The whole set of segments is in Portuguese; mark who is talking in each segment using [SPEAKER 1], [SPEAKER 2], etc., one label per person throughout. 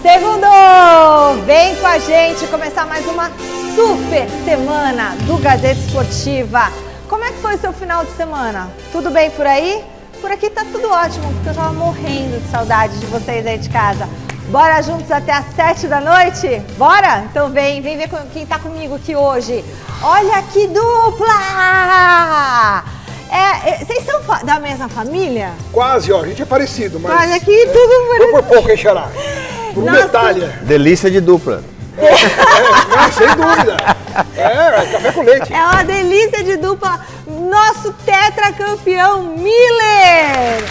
[SPEAKER 1] Segundo! Vem com a gente começar mais uma super semana do Gazeta Esportiva. Como é que foi o seu final de semana? Tudo bem por aí? Por aqui tá tudo ótimo, porque eu tava morrendo de saudade de vocês aí de casa. Bora juntos até às 7 da noite? Bora? Então vem ver quem tá comigo aqui hoje. Olha que dupla! Vocês são da mesma família?
[SPEAKER 2] Quase, ó, a gente é parecido, mas...
[SPEAKER 1] Quase aqui, tudo parecido.
[SPEAKER 2] Por pouco, hein, Xará? Por um detalhe.
[SPEAKER 3] Delícia de dupla.
[SPEAKER 2] Sem dúvida. Café com leite.
[SPEAKER 1] É uma delícia de dupla. Nosso tetracampeão Miller.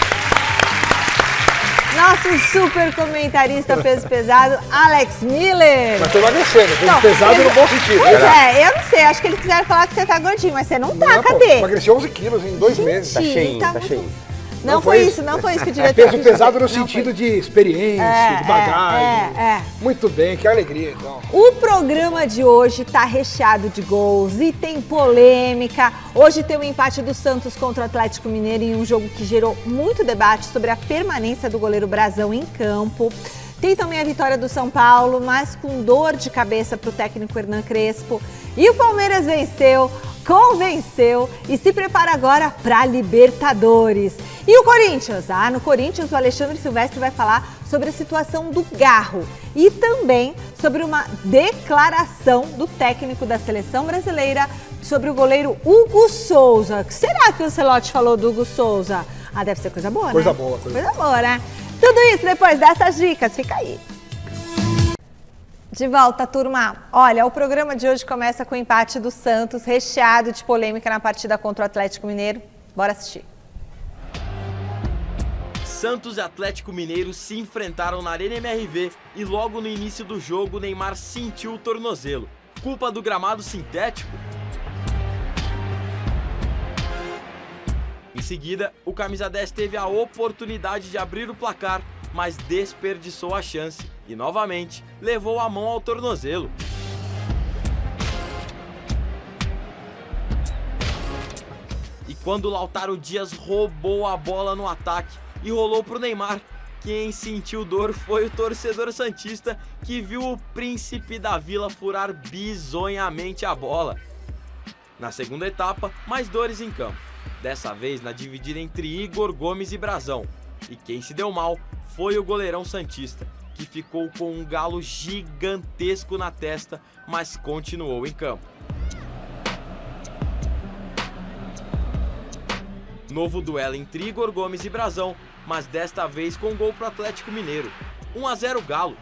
[SPEAKER 1] Nosso super comentarista peso pesado, Alex Miller.
[SPEAKER 2] Mas tô emagrecendo, peso pesado no bom sentido.
[SPEAKER 1] Pois eu não sei, acho que eles quiseram falar que você tá gordinho, mas você não tá, cadê?
[SPEAKER 2] Emagreci 11 quilos em 2 meses.
[SPEAKER 3] Tá cheinho,
[SPEAKER 1] tá
[SPEAKER 3] cheinho.
[SPEAKER 1] Não foi isso que o diretor
[SPEAKER 2] peso pesado no sentido de experiência, de bagagem. Muito bem, que alegria, então.
[SPEAKER 1] O programa de hoje tá recheado de gols e tem polêmica. Hoje tem o empate do Santos contra o Atlético Mineiro em um jogo que gerou muito debate sobre a permanência do goleiro Brazão em campo. Tem também a vitória do São Paulo, mas com dor de cabeça para o técnico Hernan Crespo. E o Palmeiras venceu, convenceu e se prepara agora para a Libertadores. E o Corinthians? No Corinthians o Alexandre Silvestre vai falar sobre a situação do Garro e também sobre uma declaração do técnico da seleção brasileira sobre o goleiro Hugo Souza. O que será que o Ancelotti falou do Hugo Souza? Deve ser coisa boa, né?
[SPEAKER 2] Coisa boa,
[SPEAKER 1] né? Tudo isso depois dessas dicas, fica aí. De volta, turma. Olha, o programa de hoje começa com o empate do Santos, recheado de polêmica na partida contra o Atlético Mineiro. Bora assistir.
[SPEAKER 4] Santos e Atlético Mineiro se enfrentaram na Arena MRV e logo no início do jogo, Neymar sentiu o tornozelo. Culpa do gramado sintético? Em seguida, o camisa 10 teve a oportunidade de abrir o placar, mas desperdiçou a chance e, novamente, levou a mão ao tornozelo. E quando Lautaro Dias roubou a bola no ataque e rolou para o Neymar, quem sentiu dor foi o torcedor santista que viu o príncipe da Vila furar bizonhamente a bola. Na segunda etapa, mais dores em campo. Dessa vez na dividida entre Igor Gomes e Brazão. E quem se deu mal foi o goleirão santista, que ficou com um galo gigantesco na testa, mas continuou em campo. Novo duelo entre Igor Gomes e Brazão, mas desta vez com gol pro Atlético Mineiro. 1-0 Galo.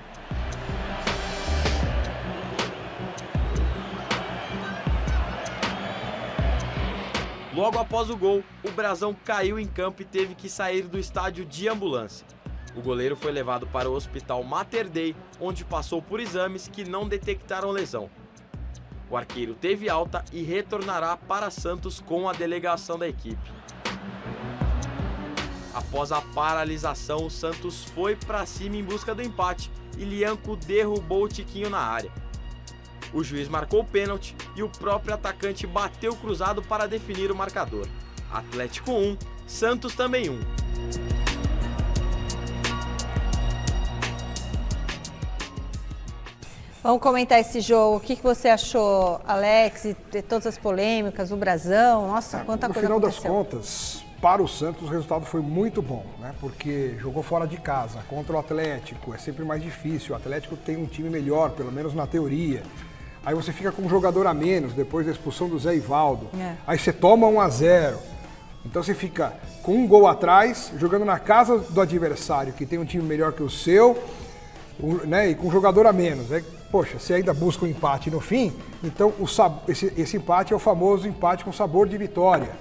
[SPEAKER 4] Logo após o gol, o Brazão caiu em campo e teve que sair do estádio de ambulância. O goleiro foi levado para o Hospital Mater Dei, onde passou por exames que não detectaram lesão. O arqueiro teve alta e retornará para Santos com a delegação da equipe. Após a paralisação, o Santos foi para cima em busca do empate e Lianco derrubou o Tiquinho na área. O juiz marcou o pênalti e o próprio atacante bateu cruzado para definir o marcador. Atlético 1, Santos também 1.
[SPEAKER 1] Vamos comentar esse jogo. O que você achou, Alex? E todas as polêmicas, o Brazão? Nossa, quanta coisa aconteceu.
[SPEAKER 2] No final das contas, para o Santos o resultado foi muito bom, né? Porque jogou fora de casa, contra o Atlético, é sempre mais difícil. O Atlético tem um time melhor, pelo menos na teoria. Aí você fica com um jogador a menos, depois da expulsão do Zé Ivaldo. Aí você toma 1-0. Então você fica com um gol atrás, jogando na casa do adversário, que tem um time melhor que o seu, né? E com um jogador a menos. Poxa, você ainda busca um empate no fim, então esse empate é o famoso empate com sabor de vitória.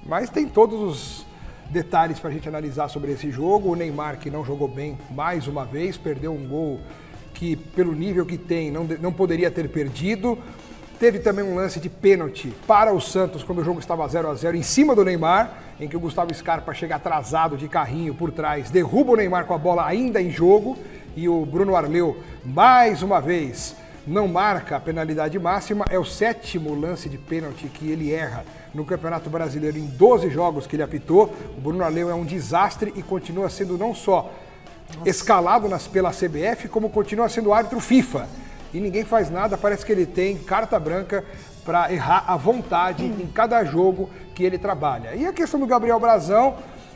[SPEAKER 2] Mas tem todos os detalhes para a gente analisar sobre esse jogo. O Neymar, que não jogou bem mais uma vez, perdeu um gol que, pelo nível que tem, não poderia ter perdido. Teve também um lance de pênalti para o Santos, quando o jogo estava 0-0, em cima do Neymar, em que o Gustavo Scarpa chega atrasado de carrinho por trás, derruba o Neymar com a bola ainda em jogo, e o Bruno Arleu, mais uma vez, não marca a penalidade máxima. É o 7º lance de pênalti que ele erra no Campeonato Brasileiro em 12 jogos que ele apitou. O Bruno Arleu é um desastre e continua sendo não só escalado pela CBF, como continua sendo árbitro FIFA. E ninguém faz nada, parece que ele tem carta branca para errar à vontade em cada jogo que ele trabalha. E a questão do Gabriel Brazão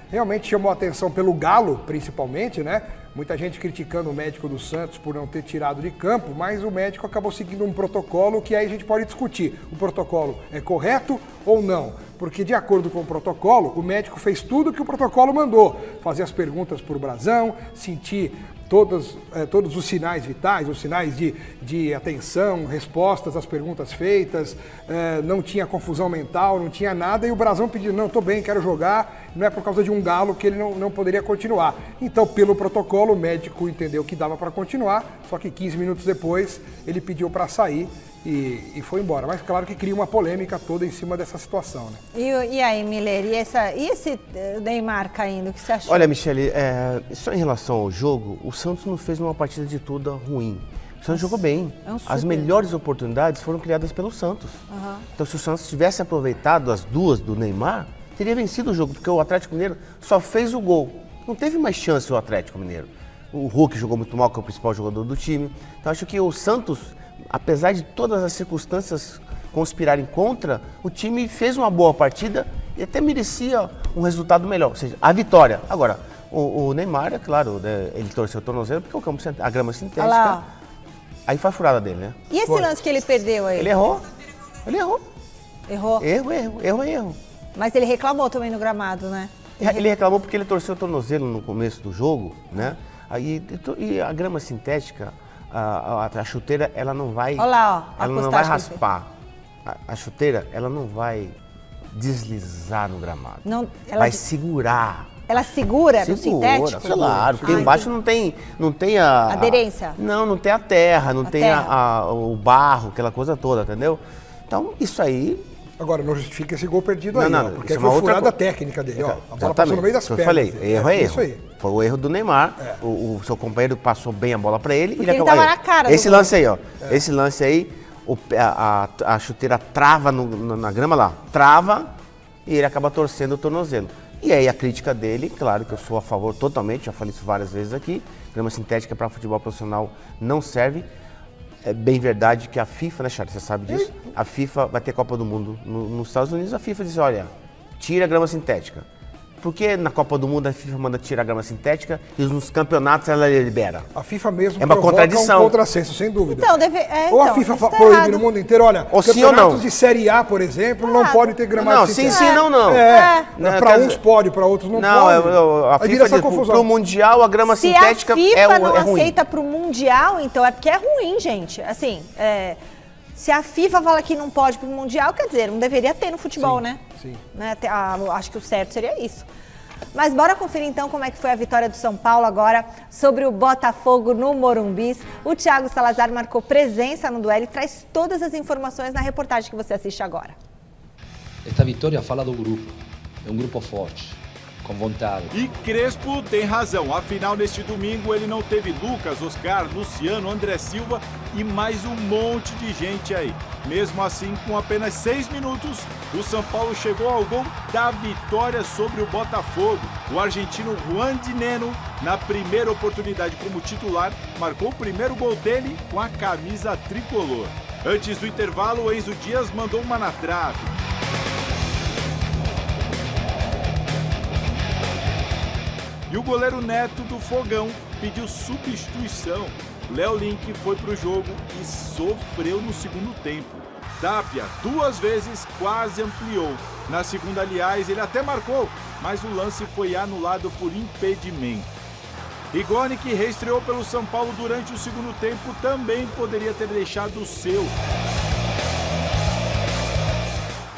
[SPEAKER 2] realmente chamou a atenção pelo Galo, principalmente, né? Muita gente criticando o médico do Santos por não ter tirado de campo, mas o médico acabou seguindo um protocolo que aí a gente pode discutir. O protocolo é correto ou não? Porque de acordo com o protocolo, o médico fez tudo o que o protocolo mandou. Fazer as perguntas por Brazão, sentir todos os sinais vitais, os sinais de atenção, respostas às perguntas feitas, não tinha confusão mental, não tinha nada, e o Brazão pediu, não, tô bem, quero jogar, não é por causa de um galo que ele não poderia continuar. Então, pelo protocolo, o médico entendeu que dava para continuar, só que 15 minutos depois ele pediu para sair e foi embora. Mas claro que cria uma polêmica toda em cima dessa situação, né?
[SPEAKER 1] E aí, Miller, e esse Neymar caindo, o que você achou?
[SPEAKER 3] Olha, Michele, só em relação ao jogo, o Santos não fez uma partida de tudo ruim. O Santos jogou bem. As melhores oportunidades foram criadas pelo Santos. Uhum. Então, se o Santos tivesse aproveitado as duas do Neymar, teria vencido o jogo, porque o Atlético Mineiro só fez o gol. Não teve mais chance o Atlético Mineiro. O Hulk jogou muito mal, que é o principal jogador do time. Então, acho que o Santos, apesar de todas as circunstâncias conspirarem contra, o time fez uma boa partida e até merecia um resultado melhor, ou seja, a vitória. Agora, o Neymar, é claro, né, ele torceu o tornozelo porque o campo, a grama sintética, aí foi a furada dele, né?
[SPEAKER 1] E esse lance que ele perdeu aí?
[SPEAKER 3] Ele errou.
[SPEAKER 1] Errou?
[SPEAKER 3] Erro.
[SPEAKER 1] Mas ele reclamou também no gramado, né?
[SPEAKER 3] Ele reclamou porque ele torceu o tornozelo no começo do jogo, né? E a grama sintética, a chuteira, ela não vai, ela não vai raspar. A chuteira, ela não vai deslizar no gramado.
[SPEAKER 1] Não,
[SPEAKER 3] vai segurar.
[SPEAKER 1] Ela segura no sintético?
[SPEAKER 3] Claro, porque embaixo não tem a...
[SPEAKER 1] Aderência?
[SPEAKER 3] Não tem a terra, não tem o barro, aquela coisa toda, entendeu? Então, isso aí...
[SPEAKER 2] Agora, não justifica esse gol perdido aí,
[SPEAKER 3] não,
[SPEAKER 2] porque foi furada técnica dele. A bola passou no meio das pernas.
[SPEAKER 3] Eu falei, erro é erro. Isso aí. Foi o erro do Neymar, o seu companheiro passou bem a bola pra ele.
[SPEAKER 1] Porque ele tava na cara.
[SPEAKER 3] Esse lance aí, esse lance aí, a chuteira trava na grama lá, trava e ele acaba torcendo o tornozelo. E aí a crítica dele, claro que eu sou a favor totalmente, já falei isso várias vezes aqui, grama sintética para futebol profissional não serve. É bem verdade que a FIFA, né, Charles, você sabe disso, a FIFA vai ter Copa do Mundo nos Estados Unidos, a FIFA diz, olha, tira a grama sintética. Por que na Copa do Mundo a FIFA manda tirar a grama sintética e nos campeonatos ela libera?
[SPEAKER 2] A FIFA mesmo
[SPEAKER 3] é uma contradição.
[SPEAKER 2] Um contrassenso, sem dúvida.
[SPEAKER 1] Então,
[SPEAKER 2] ou a FIFA proíbe no mundo inteiro, olha,
[SPEAKER 3] ou
[SPEAKER 2] campeonatos de Série A, por exemplo, não pode ter gramado sintética.
[SPEAKER 3] Sim, não.
[SPEAKER 2] Para uns pode, para outros não pode.
[SPEAKER 3] A FIFA diz, pro Mundial a grama sintética é ruim.
[SPEAKER 1] Se a FIFA não aceita pro Mundial, então é porque é ruim, gente. Assim, se a FIFA fala que não pode pro Mundial, quer dizer, não deveria ter no futebol, né?
[SPEAKER 2] Sim.
[SPEAKER 1] Acho que o certo seria isso. Mas bora conferir então como é que foi a vitória do São Paulo agora sobre o Botafogo no Morumbi. O Thiago Salazar marcou presença no duelo e traz todas as informações na reportagem que você assiste agora.
[SPEAKER 5] Esta vitória fala do grupo. É um grupo forte, com vontade.
[SPEAKER 6] E Crespo tem razão. Afinal, neste domingo ele não teve Lucas, Oscar, Luciano, André Silva e mais um monte de gente aí. Mesmo assim, com apenas 6 minutos, o São Paulo chegou ao gol da vitória sobre o Botafogo. O argentino Juan Dineno, na primeira oportunidade como titular, marcou o primeiro gol dele com a camisa tricolor. Antes do intervalo, o Enzo Dias mandou uma na trave. E o goleiro Neto do Fogão pediu substituição. Léo Link foi para o jogo e sofreu no segundo tempo. Tapia, 2 vezes, quase ampliou. Na segunda, aliás, ele até marcou, mas o lance foi anulado por impedimento. Rigoni, que reestreou pelo São Paulo durante o segundo tempo, também poderia ter deixado o seu.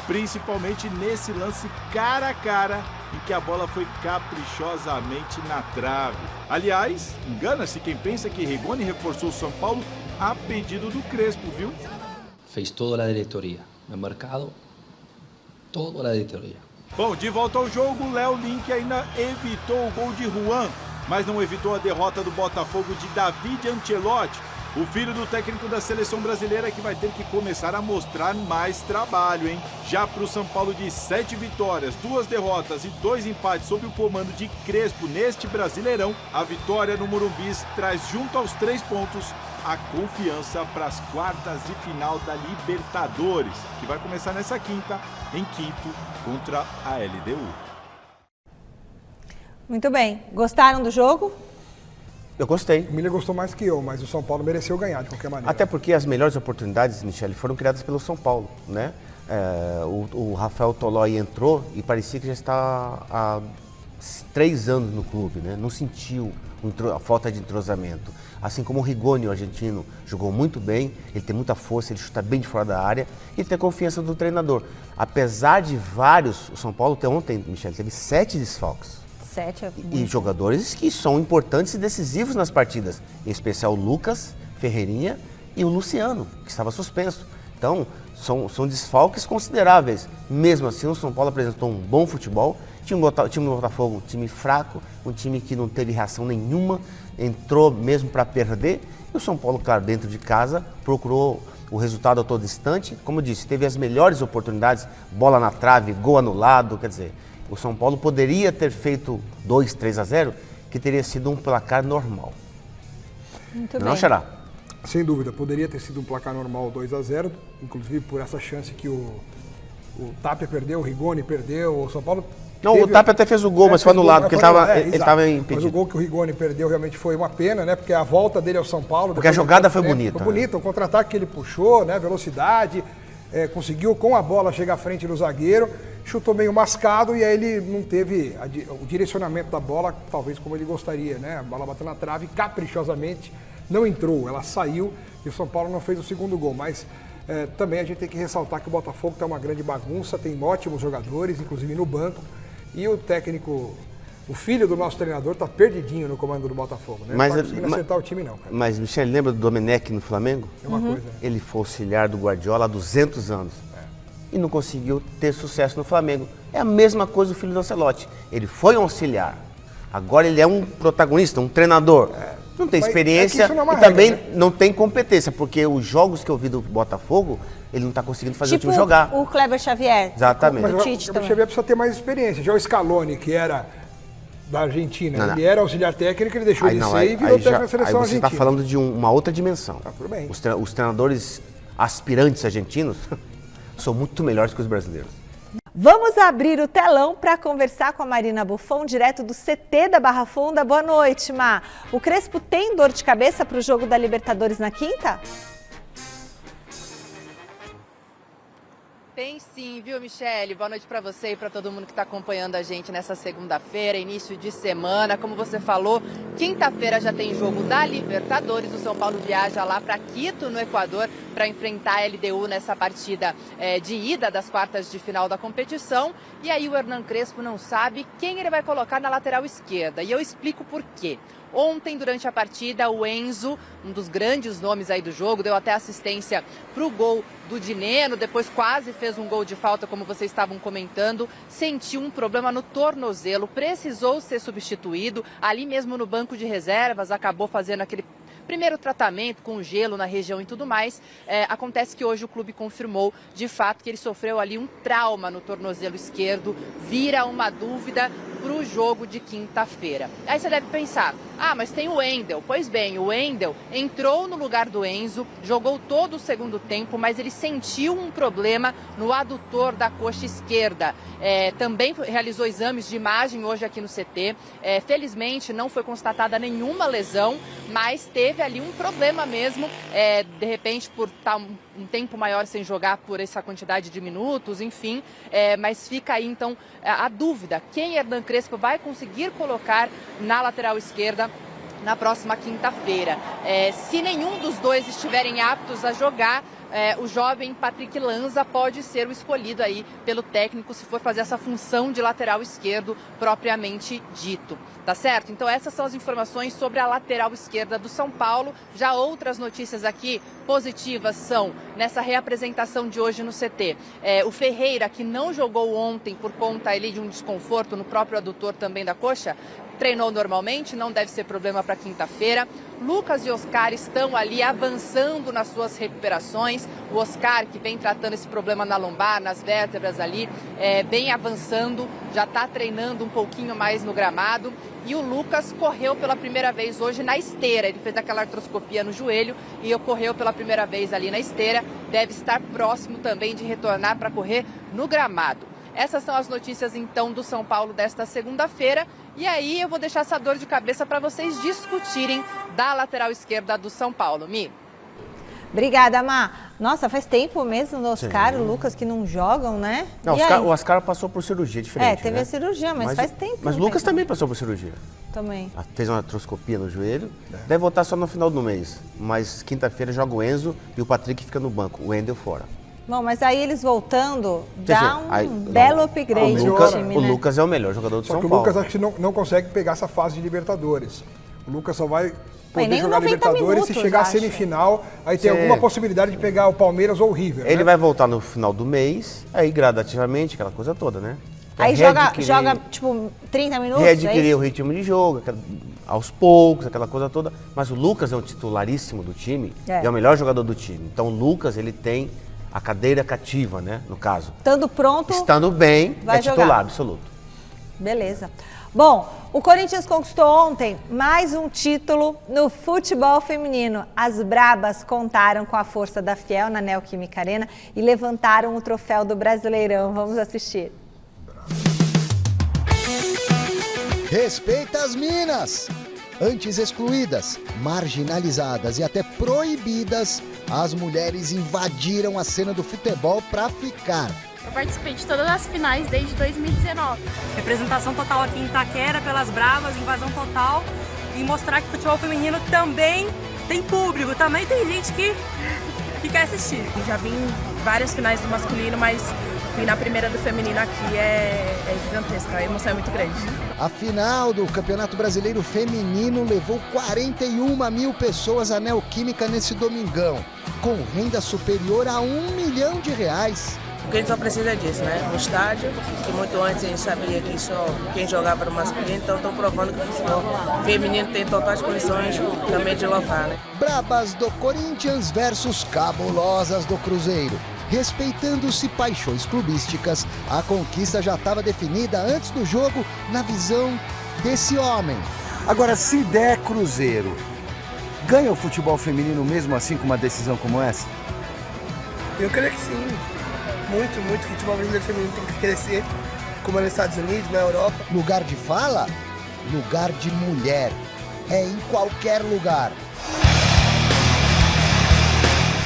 [SPEAKER 6] Principalmente nesse lance cara a cara, em que a bola foi caprichosamente na trave. Aliás, engana-se quem pensa que Rigoni reforçou o São Paulo a pedido do Crespo, viu?
[SPEAKER 5] Fez toda a diretoria. No mercado, toda a diretoria.
[SPEAKER 6] Bom, de volta ao jogo, Léo Link ainda evitou o gol de Juan, mas não evitou a derrota do Botafogo de David Ancelotti. O filho do técnico da seleção brasileira que vai ter que começar a mostrar mais trabalho, hein? Já para o São Paulo de 7 vitórias, 2 derrotas e 2 empates sob o comando de Crespo neste Brasileirão, a vitória no Morumbi traz junto aos 3 pontos a confiança para as quartas de final da Libertadores, que vai começar nessa quinta, em Quito, contra a LDU.
[SPEAKER 1] Muito bem. Gostaram do jogo?
[SPEAKER 3] Eu gostei.
[SPEAKER 2] O Miller gostou mais que eu, mas o São Paulo mereceu ganhar de qualquer maneira.
[SPEAKER 3] Até porque as melhores oportunidades, Michele, foram criadas pelo São Paulo, né? O Rafael Tolói entrou e parecia que já está há 3 anos no clube, né? Não sentiu a falta de entrosamento. Assim como o Rigoni, o argentino, jogou muito bem, ele tem muita força, ele chuta bem de fora da área e tem a confiança do treinador. Apesar de vários, o São Paulo ontem, Michele, teve 7 desfalques.
[SPEAKER 1] 7
[SPEAKER 3] E jogadores que são importantes e decisivos nas partidas, em especial o Lucas Ferreirinha e o Luciano, que estava suspenso. Então, são desfalques consideráveis. Mesmo assim, o São Paulo apresentou um bom futebol. Time do Botafogo, um time fraco, um time que não teve reação nenhuma, entrou mesmo para perder. E o São Paulo, claro, dentro de casa, procurou o resultado a todo instante. Como eu disse, teve as melhores oportunidades, bola na trave, gol anulado, quer dizer, o São Paulo poderia ter feito 2, 3-0, que teria sido um placar normal.
[SPEAKER 1] Muito bem.
[SPEAKER 3] Não, Xará?
[SPEAKER 2] Sem dúvida, poderia ter sido um placar normal 2-0, inclusive por essa chance que o Tapia perdeu, o Rigoni perdeu, o São Paulo...
[SPEAKER 3] Não, o Tapia até fez o gol, mas foi anulado, porque ele estava impedido.
[SPEAKER 2] Mas o gol que o Rigoni perdeu realmente foi uma pena, né? Porque a volta dele ao São Paulo...
[SPEAKER 3] Porque a jogada foi bonita.
[SPEAKER 2] Foi bonita, o contra-ataque que ele puxou, né? Velocidade, conseguiu com a bola chegar à frente do zagueiro, chutou meio mascado e aí ele não teve o direcionamento da bola, talvez como ele gostaria, né? A bola bateu na trave caprichosamente, não entrou, ela saiu e o São Paulo não fez o segundo gol, mas também a gente tem que ressaltar que o Botafogo está uma grande bagunça, tem ótimos jogadores, inclusive no banco, e o técnico, o filho do nosso treinador, está perdidinho no comando do Botafogo, né? Não está conseguindo acertar o time não, cara.
[SPEAKER 3] Mas, Michele, lembra do Domenech no Flamengo?
[SPEAKER 2] É uma coisa.
[SPEAKER 3] Ele foi auxiliar do Guardiola há 200 anos. E não conseguiu ter sucesso no Flamengo. É a mesma coisa do filho do Ancelotti. Ele foi um auxiliar. Agora ele é um protagonista, um treinador. Não tem experiência
[SPEAKER 2] isso não é uma
[SPEAKER 3] e
[SPEAKER 2] regra,
[SPEAKER 3] também
[SPEAKER 2] né?
[SPEAKER 3] não tem competência, porque os jogos que eu vi do Botafogo, ele não está conseguindo fazer o time jogar.
[SPEAKER 1] O Kleber Xavier.
[SPEAKER 3] Exatamente.
[SPEAKER 2] Mas
[SPEAKER 1] O
[SPEAKER 2] o
[SPEAKER 1] Tite também.
[SPEAKER 2] Xavier precisa ter mais experiência. Já o Scaloni, que era da Argentina,
[SPEAKER 3] Não.
[SPEAKER 2] ele era auxiliar técnico, ele deixou de ser e virou técnico da seleção
[SPEAKER 3] aí você
[SPEAKER 2] argentina.
[SPEAKER 3] está falando de uma outra dimensão.
[SPEAKER 2] Tá, tudo bem.
[SPEAKER 3] Os treinadores aspirantes argentinos são muito melhores que os brasileiros.
[SPEAKER 1] Vamos abrir o telão para conversar com a Marina Buffon, direto do CT da Barra Funda. Boa noite, Ma. O Crespo tem dor de cabeça para o jogo da Libertadores na quinta?
[SPEAKER 7] Tem sim, viu, Michele? Boa noite para você e para todo mundo que está acompanhando a gente nessa segunda-feira, início de semana. Como você falou, quinta-feira já tem jogo da Libertadores. O São Paulo viaja lá para Quito, no Equador, para enfrentar a LDU nessa partida de ida das quartas de final da competição. E aí o Hernan Crespo não sabe quem ele vai colocar na lateral esquerda. E eu explico por quê. Ontem, durante a partida, o Enzo, um dos grandes nomes aí do jogo, deu até assistência para o gol do Dineno, depois quase fez um gol de falta, como vocês estavam comentando, sentiu um problema no tornozelo, precisou ser substituído, ali mesmo no banco de reservas, acabou fazendo aquele primeiro tratamento com gelo na região e tudo mais. Acontece que hoje o clube confirmou, de fato, que ele sofreu ali um trauma no tornozelo esquerdo, vira uma dúvida para o jogo de quinta-feira. Aí você deve pensar, mas tem o Wendel. Pois bem, o Wendel entrou no lugar do Enzo, jogou todo o segundo tempo, mas ele sentiu um problema no adutor da coxa esquerda. Também realizou exames de imagem hoje aqui no CT. Felizmente não foi constatada nenhuma lesão, mas teve ali um problema mesmo, de repente por estar um tempo maior sem jogar por essa quantidade de minutos, enfim, mas fica aí então a dúvida, quem Hernan Crespo vai conseguir colocar na lateral esquerda na próxima quinta-feira. Se nenhum dos dois estiverem aptos a jogar, o jovem Patrick Lanza pode ser o escolhido aí pelo técnico se for fazer essa função de lateral esquerdo propriamente dito. Tá certo? Então essas são as informações sobre a lateral esquerda do São Paulo. Já outras notícias aqui positivas são nessa reapresentação de hoje no CT. O Ferreira, que não jogou ontem por conta ali de um desconforto no próprio adutor também da coxa, treinou normalmente, não deve ser problema para quinta-feira. Lucas e Oscar estão ali avançando nas suas recuperações. O Oscar, que vem tratando esse problema na lombar, nas vértebras ali, bem avançando, já está treinando um pouquinho mais no gramado. E o Lucas correu pela primeira vez hoje na esteira. Ele fez aquela artroscopia no joelho e correu pela primeira vez ali na esteira. Deve estar próximo também de retornar para correr no gramado. Essas são as notícias, então, do São Paulo desta segunda-feira. E aí eu vou deixar essa dor de cabeça para vocês discutirem da lateral esquerda do São Paulo. Mi.
[SPEAKER 1] Obrigada, Má. Nossa, faz tempo mesmo no Oscar e o Lucas que não jogam, né?
[SPEAKER 3] Não, o Oscar passou por cirurgia diferente,
[SPEAKER 1] teve
[SPEAKER 3] né?
[SPEAKER 1] a cirurgia, mas faz tempo.
[SPEAKER 3] Mas o Lucas também passou por cirurgia.
[SPEAKER 1] Também.
[SPEAKER 3] Fez uma artroscopia no joelho. Deve voltar só no final do mês. Mas quinta-feira joga o Enzo e o Patrick fica no banco. O Wendel fora.
[SPEAKER 1] Bom, mas aí eles voltando, dá belo upgrade no time,
[SPEAKER 3] O
[SPEAKER 1] né?
[SPEAKER 3] Lucas é o melhor jogador do São Paulo.
[SPEAKER 2] Só que o Lucas acho que não consegue pegar essa fase de Libertadores. O Lucas só vai poder jogar
[SPEAKER 1] 90
[SPEAKER 2] Libertadores
[SPEAKER 1] minutos,
[SPEAKER 2] se chegar à semifinal, aí tem alguma possibilidade de pegar o Palmeiras ou o River.
[SPEAKER 3] Ele
[SPEAKER 2] né?
[SPEAKER 3] vai voltar no final do mês, aí gradativamente, aquela coisa toda, né?
[SPEAKER 1] Aí joga tipo 30 minutos,
[SPEAKER 3] readquirir o ritmo de jogo, aos poucos, aquela coisa toda. Mas o Lucas é um titularíssimo do time, é o melhor jogador do time. Então o Lucas, ele tem a cadeira cativa, né, no caso.
[SPEAKER 1] Estando pronto,
[SPEAKER 3] estando bem,
[SPEAKER 1] vai
[SPEAKER 3] titular
[SPEAKER 1] jogar.
[SPEAKER 3] Absoluto.
[SPEAKER 1] Beleza. Bom, o Corinthians conquistou ontem mais um título no futebol feminino. As Brabas contaram com a força da Fiel na Neoquímica Arena e levantaram o troféu do Brasileirão. Vamos assistir.
[SPEAKER 8] Respeita as minas! Antes excluídas, marginalizadas e até proibidas, as mulheres invadiram a cena do futebol para ficar.
[SPEAKER 9] Eu participei de todas as finais desde 2019.
[SPEAKER 10] Representação total aqui em Itaquera pelas Bravas, invasão total e mostrar que o futebol feminino também tem público, também tem gente que quer assistir.
[SPEAKER 9] Eu já vim em várias finais do masculino, mas vir na primeira do feminino aqui é gigantesca, a emoção é muito grande.
[SPEAKER 8] A final do Campeonato Brasileiro Feminino levou 41 mil pessoas à Neoquímica nesse domingão, com renda superior a R$1 milhão.
[SPEAKER 11] O que a gente só precisa disso, né? Um estádio, que muito antes a gente sabia que só quem jogava era o masculino, então estão provando que o futebol feminino tem totais condições também de lotar, né?
[SPEAKER 8] Brabas do Corinthians versus cabulosas do Cruzeiro. Respeitando-se paixões clubísticas, a conquista já estava definida antes do jogo na visão desse homem.
[SPEAKER 12] Agora, se der Cruzeiro, ganha o futebol feminino mesmo assim com uma decisão como essa?
[SPEAKER 13] Eu creio que sim. Muito o futebol brasileiro feminino tem que crescer, como é nos Estados Unidos, na Europa.
[SPEAKER 8] Lugar de fala? Lugar de mulher. É em qualquer lugar.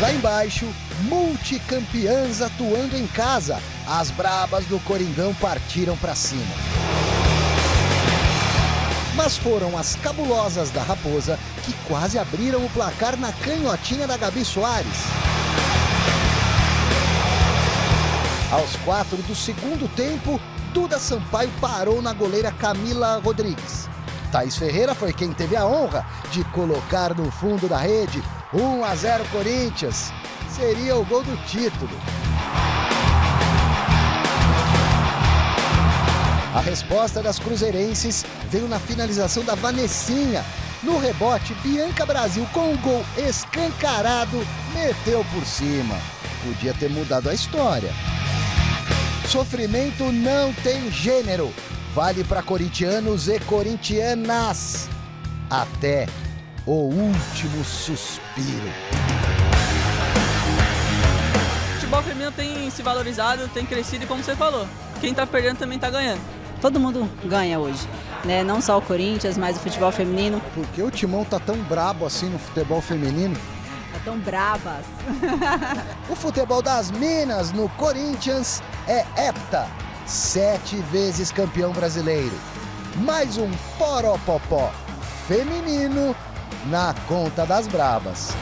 [SPEAKER 8] Lá embaixo, multicampeãs atuando em casa. As Brabas do Coringão partiram para cima. Mas foram as cabulosas da Raposa que quase abriram o placar na canhotinha da Gabi Soares. Aos 4 do segundo tempo, Duda Sampaio parou na goleira Camila Rodrigues. Thaís Ferreira foi quem teve a honra de colocar no fundo da rede. 1-0 Corinthians. Seria o gol do título. A resposta das cruzeirenses veio na finalização da Vanessinha. No rebote, Bianca Brasil, com um gol escancarado, meteu por cima. Podia ter mudado a história. Sofrimento não tem gênero. Vale para corintianos e corintianas. Até o último suspiro.
[SPEAKER 14] O futebol feminino tem se valorizado, tem crescido e, como você falou, quem tá perdendo também tá ganhando.
[SPEAKER 15] Todo mundo ganha hoje, né? Não só o Corinthians, mas o futebol feminino.
[SPEAKER 8] Por que o Timão tá tão brabo assim no futebol feminino?
[SPEAKER 15] Tá tão bravas.
[SPEAKER 8] O futebol das minas no Corinthians é hepta. 7 vezes campeão brasileiro. Mais um poropopó feminino na conta das Brabas.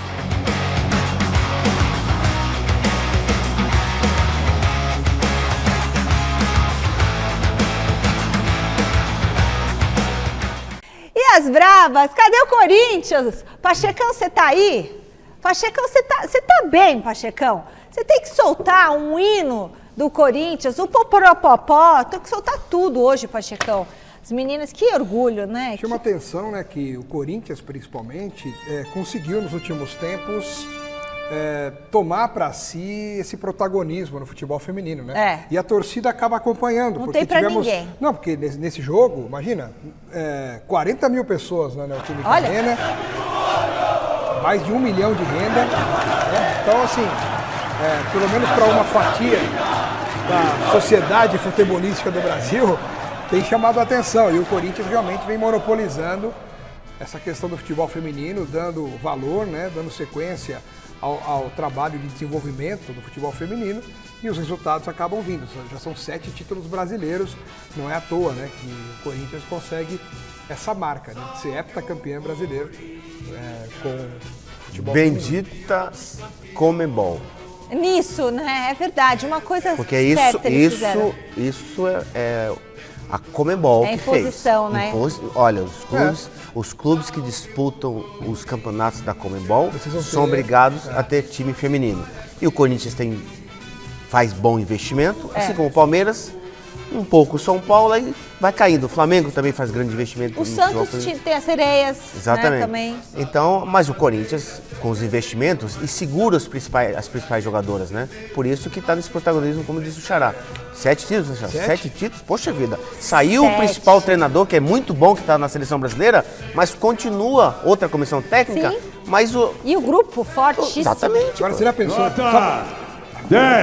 [SPEAKER 1] E as Brabas? Cadê o Corinthians? Pachecão, você tá aí? Pachecão, você tá bem, Pachecão? Você tem que soltar um hino do Corinthians, o poporopopó, tem que soltar tudo hoje, Pachecão. As meninas, que orgulho, né?
[SPEAKER 2] Chama atenção, né, que o Corinthians, principalmente, conseguiu nos últimos tempos tomar para si esse protagonismo no futebol feminino, né? E a torcida acaba acompanhando.
[SPEAKER 1] Não tem pra ninguém.
[SPEAKER 2] Não, porque nesse jogo, imagina, 40 mil pessoas na Neoquímica Arena, mais de 1 milhão de renda, né? Então, assim, pelo menos para uma fatia da sociedade futebolística do Brasil, tem chamado a atenção. E o Corinthians realmente vem monopolizando essa questão do futebol feminino, dando valor, né, dando sequência ao trabalho de desenvolvimento do futebol feminino, e os resultados acabam vindo. Já são 7 títulos brasileiros, não é à toa, né, que o Corinthians consegue essa marca, né, de ser heptacampeão brasileiro com futebol
[SPEAKER 3] Bendita Comebol.
[SPEAKER 1] Nisso, né? É verdade. Uma coisa
[SPEAKER 3] porque
[SPEAKER 1] certa
[SPEAKER 3] isso é a Comebol que fez.
[SPEAKER 1] Imposição, né?
[SPEAKER 3] Olha, os clubes que disputam os campeonatos da Comebol são obrigados a ter time feminino. E o Corinthians faz bom investimento, assim como o Palmeiras, um pouco o São Paulo, aí vai caindo. O Flamengo também faz grande investimento.
[SPEAKER 1] O Santos tem as Sereias,
[SPEAKER 3] exatamente,
[SPEAKER 1] né, também.
[SPEAKER 3] Então, mas o Corinthians, com os investimentos, e segura as principais jogadoras, né? Por isso que está nesse protagonismo, como disse o Xará. 7 títulos, né, 7 títulos, poxa vida. Saiu o principal treinador, que é muito bom, que está na seleção brasileira, mas continua outra comissão técnica, mas
[SPEAKER 1] E o grupo fortíssimo.
[SPEAKER 3] Exatamente.
[SPEAKER 2] Agora você já pensou...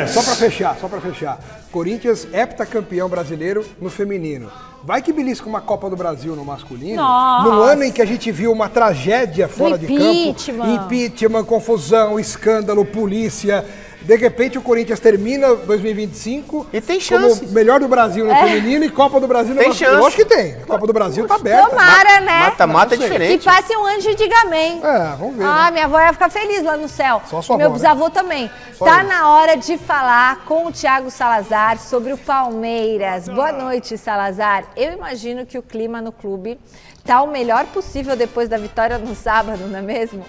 [SPEAKER 2] Só para fechar. Corinthians heptacampeão brasileiro no feminino. Vai que belisca uma Copa do Brasil no masculino.
[SPEAKER 1] Nossa.
[SPEAKER 2] No ano em que a gente viu uma tragédia fora de campo. Impeachment, confusão, escândalo, polícia. De repente o Corinthians termina 2025
[SPEAKER 3] e tem chance.
[SPEAKER 2] Como melhor do Brasil no feminino e Copa do Brasil no masculino. Eu acho que tem. A Copa do Brasil tá aberta.
[SPEAKER 1] Tomara, né?
[SPEAKER 3] Mata-mata é diferente.
[SPEAKER 1] Que passe um anjo e diga amém.
[SPEAKER 2] Vamos ver.
[SPEAKER 1] Ah, minha avó ia ficar feliz lá no céu.
[SPEAKER 2] Só sua
[SPEAKER 1] Meu
[SPEAKER 2] avó,
[SPEAKER 1] bisavô também. Tá na hora de falar com o Thiago Salazar sobre o Palmeiras. Boa noite, Salazar. Eu imagino que o clima no clube tá o melhor possível depois da vitória no sábado, não é mesmo?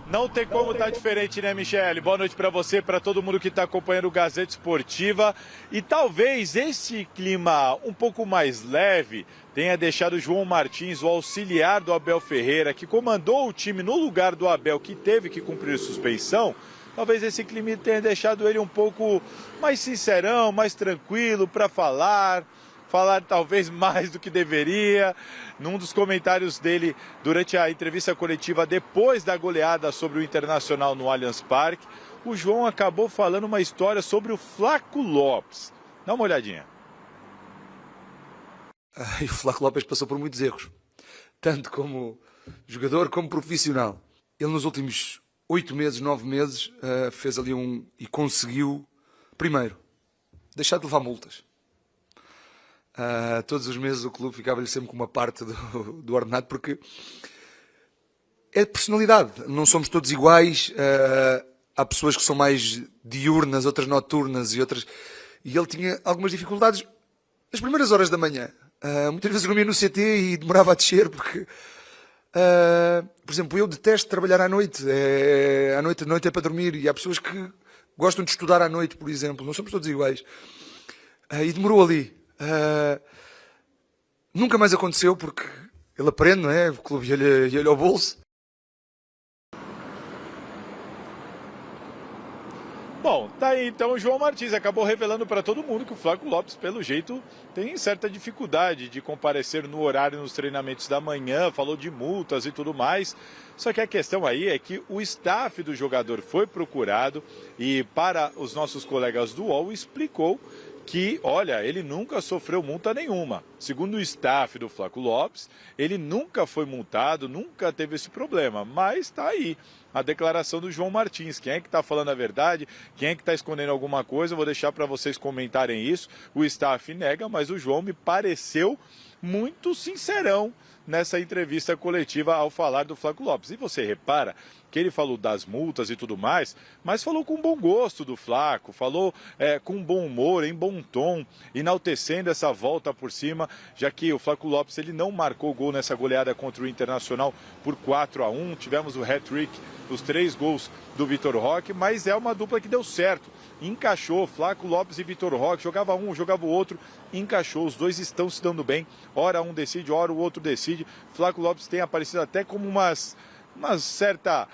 [SPEAKER 6] Não tem como estar diferente, né, Michele? Boa noite para você, para todo mundo que está acompanhando o Gazeta Esportiva. E talvez esse clima um pouco mais leve tenha deixado o João Martins, o auxiliar do Abel Ferreira, que comandou o time no lugar do Abel, que teve que cumprir suspensão. Talvez esse clima tenha deixado ele um pouco mais sincerão, mais tranquilo para falar talvez mais do que deveria. Num dos comentários dele durante a entrevista coletiva depois da goleada sobre o Internacional no Allianz Parque, o João acabou falando uma história sobre o Flaco Lopes. Dá uma olhadinha.
[SPEAKER 16] E o Flaco Lopes passou por muitos erros, tanto como jogador como profissional. Ele nos últimos 8 meses, 9 meses, fez ali e conseguiu, primeiro, deixar de levar multas. Todos os meses o clube ficava-lhe sempre com uma parte do ordenado, porque é de personalidade, não somos todos iguais, há pessoas que são mais diurnas, outras noturnas e ele tinha algumas dificuldades nas primeiras horas da manhã. Muitas vezes dormia no CT e demorava a descer, porque, por exemplo, eu detesto trabalhar à noite, à noite é para dormir, e há pessoas que gostam de estudar à noite, por exemplo, não somos todos iguais. E demorou ali. Nunca mais aconteceu, porque ele aprende, não é? O clube ia-lhe ao bolso.
[SPEAKER 6] Bom, tá aí então o João Martins acabou revelando para todo mundo que o Flaco Lopes, pelo jeito, tem certa dificuldade de comparecer no horário nos treinamentos da manhã, falou de multas e tudo mais. Só que a questão aí é que o staff do jogador foi procurado e para os nossos colegas do UOL explicou que, olha, ele nunca sofreu multa nenhuma. Segundo o staff do Flaco Lopes, ele nunca foi multado, nunca teve esse problema, mas está aí a declaração do João Martins. Quem é que está falando a verdade? Quem é que está escondendo alguma coisa? Eu vou deixar para vocês comentarem isso. O staff nega, mas o João me pareceu muito sincerão nessa entrevista coletiva ao falar do Flaco Lopes. E você repara que ele falou das multas e tudo mais, mas falou com bom gosto do Flaco, falou com bom humor, em bom tom, enaltecendo essa volta por cima, já que o Flaco Lopes ele não marcou gol nessa goleada contra o Internacional por 4-1. Tivemos o hat-trick, os 3 gols do Vitor Roque, mas é uma dupla que deu certo. Encaixou, Flaco Lopes e Vitor Roque, jogava um, jogava o outro, encaixou, os dois estão se dando bem, ora um decide, ora o outro decide. Flaco Lopes tem aparecido até como uma certa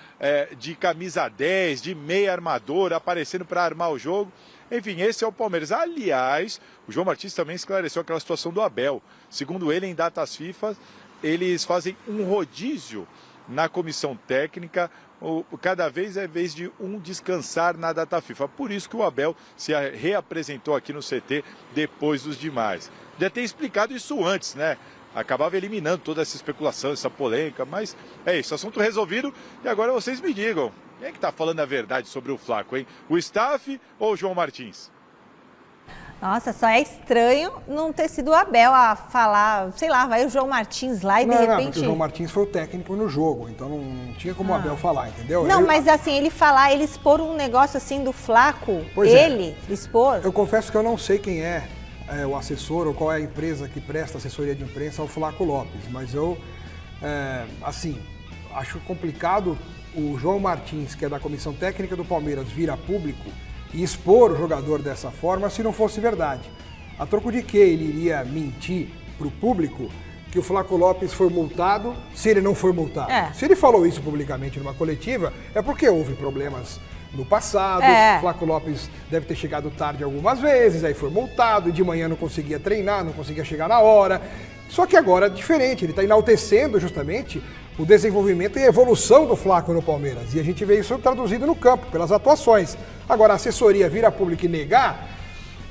[SPEAKER 6] de camisa 10, de meia armador, aparecendo para armar o jogo. Enfim, esse é o Palmeiras. Aliás, o João Martins também esclareceu aquela situação do Abel. Segundo ele, em datas FIFA, eles fazem um rodízio na comissão técnica, cada vez é vez de um descansar na data FIFA. Por isso que o Abel se reapresentou aqui no CT depois dos demais. Deve ter explicado isso antes, né? Acabava eliminando toda essa especulação, essa polêmica, mas é isso, assunto resolvido. E agora vocês me digam, quem é que está falando a verdade sobre o Flaco, hein? O staff ou o João Martins?
[SPEAKER 1] Nossa, só é estranho não ter sido o Abel a falar, sei lá, vai o João Martins lá e de repente...
[SPEAKER 2] Não, porque o João Martins foi o técnico no jogo, então não tinha como o Abel falar, entendeu?
[SPEAKER 1] Não, mas assim, ele expor um negócio assim do Flaco, expor...
[SPEAKER 2] Eu confesso que eu não sei quem é o assessor ou qual é a empresa que presta assessoria de imprensa ao Flaco Lopes, mas eu, acho complicado o João Martins, que é da comissão técnica do Palmeiras, vir a público e expor o jogador dessa forma se não fosse verdade. A troco de que ele iria mentir para o público que o Flaco Lopes foi multado se ele não foi multado? Se ele falou isso publicamente numa coletiva, é porque houve problemas no passado, o Flaco Lopes deve ter chegado tarde algumas vezes, aí foi multado, e de manhã não conseguia treinar, não conseguia chegar na hora. Só que agora é diferente, ele está enaltecendo justamente o desenvolvimento e a evolução do Flaco no Palmeiras. E a gente vê isso traduzido no campo, pelas atuações. Agora, a assessoria vir a público e negar,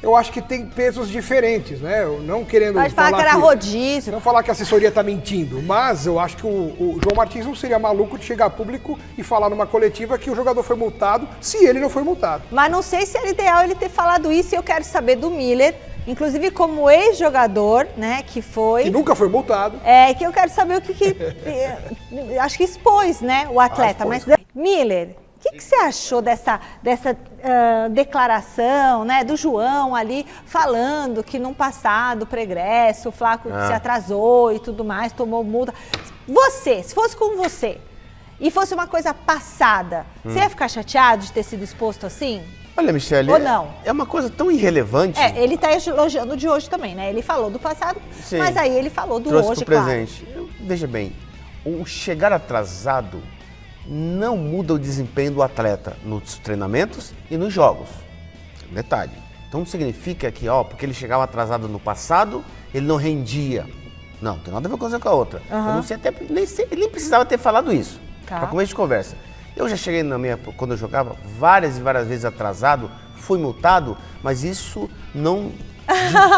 [SPEAKER 2] eu acho que tem pesos diferentes, né? Eu não querendo
[SPEAKER 1] falar que era rodízio.
[SPEAKER 2] Não falar que a assessoria está mentindo, mas eu acho que o João Martins não seria maluco de chegar a público e falar numa coletiva que o jogador foi multado se ele não foi multado.
[SPEAKER 1] Mas não sei se era ideal ele ter falado isso, e eu quero saber do Miller, inclusive como ex-jogador, né, que nunca foi multado. Que eu quero saber o que acho que expôs, né, o atleta. Mas Miller, o que você achou dessa declaração, né, do João ali falando que no passado pregresso o Flaco se atrasou e tudo mais, tomou multa? Você, se fosse com você e fosse uma coisa passada, você ia ficar chateado de ter sido exposto assim?
[SPEAKER 3] Olha, Michele,
[SPEAKER 1] ou não?
[SPEAKER 3] É uma coisa tão irrelevante.
[SPEAKER 1] Ele está elogiando o de hoje também, né? Ele falou do passado,
[SPEAKER 3] sim,
[SPEAKER 1] mas aí ele falou do
[SPEAKER 3] trouxe
[SPEAKER 1] hoje,
[SPEAKER 3] pro presente. Veja bem, o chegar atrasado não muda o desempenho do atleta nos treinamentos e nos jogos. Detalhe. Então não significa que, porque ele chegava atrasado no passado, ele não rendia. Não, tem nada a ver uma coisa com a outra. Eu não sei, ele nem precisava ter falado isso. Para começo de conversa. Eu já cheguei quando eu jogava, várias e várias vezes atrasado, fui multado, mas isso não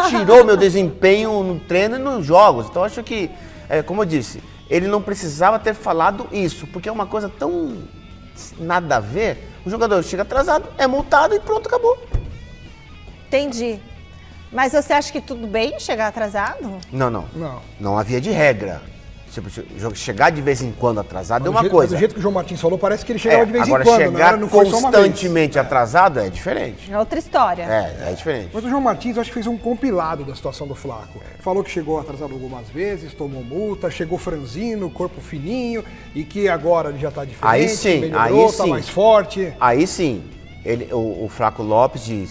[SPEAKER 3] tirou meu desempenho no treino e nos jogos. Então acho que, como eu disse, ele não precisava ter falado isso, porque é uma coisa tão nada a ver. O jogador chega atrasado, é multado e pronto, acabou.
[SPEAKER 1] Entendi. Mas você acha que tudo bem chegar atrasado?
[SPEAKER 3] Não havia de regra. Chegar de vez em quando atrasado é uma coisa.
[SPEAKER 2] Do jeito que o João Martins falou, parece que ele chegava de vez em quando.
[SPEAKER 3] Agora, chegar constantemente atrasado é diferente.
[SPEAKER 1] É outra história.
[SPEAKER 3] É diferente.
[SPEAKER 2] Mas o João Martins, eu acho que fez um compilado da situação do Flaco. Falou que chegou atrasado algumas vezes, tomou multa, chegou franzino, corpo fininho, e que agora ele já está diferente,
[SPEAKER 3] aí sim,
[SPEAKER 2] melhorou, está mais forte.
[SPEAKER 3] Aí sim. O Flaco Lopes, de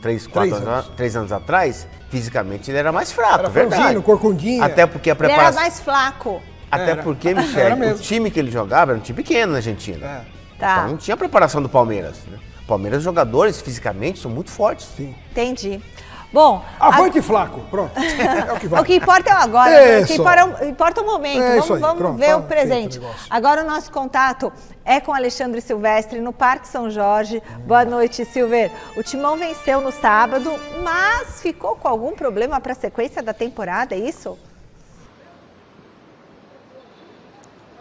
[SPEAKER 3] 3 anos atrás, fisicamente ele era mais fraco,
[SPEAKER 2] era franzino, corcundinho.
[SPEAKER 3] Até porque a preparação...
[SPEAKER 1] Ele era mais flaco.
[SPEAKER 3] Até porque, Michele, o time que ele jogava era um time pequeno na Argentina. Então não tinha preparação do Palmeiras. Né? O Palmeiras, os jogadores, fisicamente, são muito fortes.
[SPEAKER 2] Sim.
[SPEAKER 1] Entendi. Bom...
[SPEAKER 2] Avante, Flaco. Pronto. É o que vai.
[SPEAKER 1] O que importa é o agora. O que importa é o momento. Vamos
[SPEAKER 2] pronto,
[SPEAKER 1] ver o presente. Agora o nosso contato é com Alexandre Silvestre, no Parque São Jorge. Boa noite, Silver. O Timão venceu no sábado, mas ficou com algum problema para a sequência da temporada, é isso?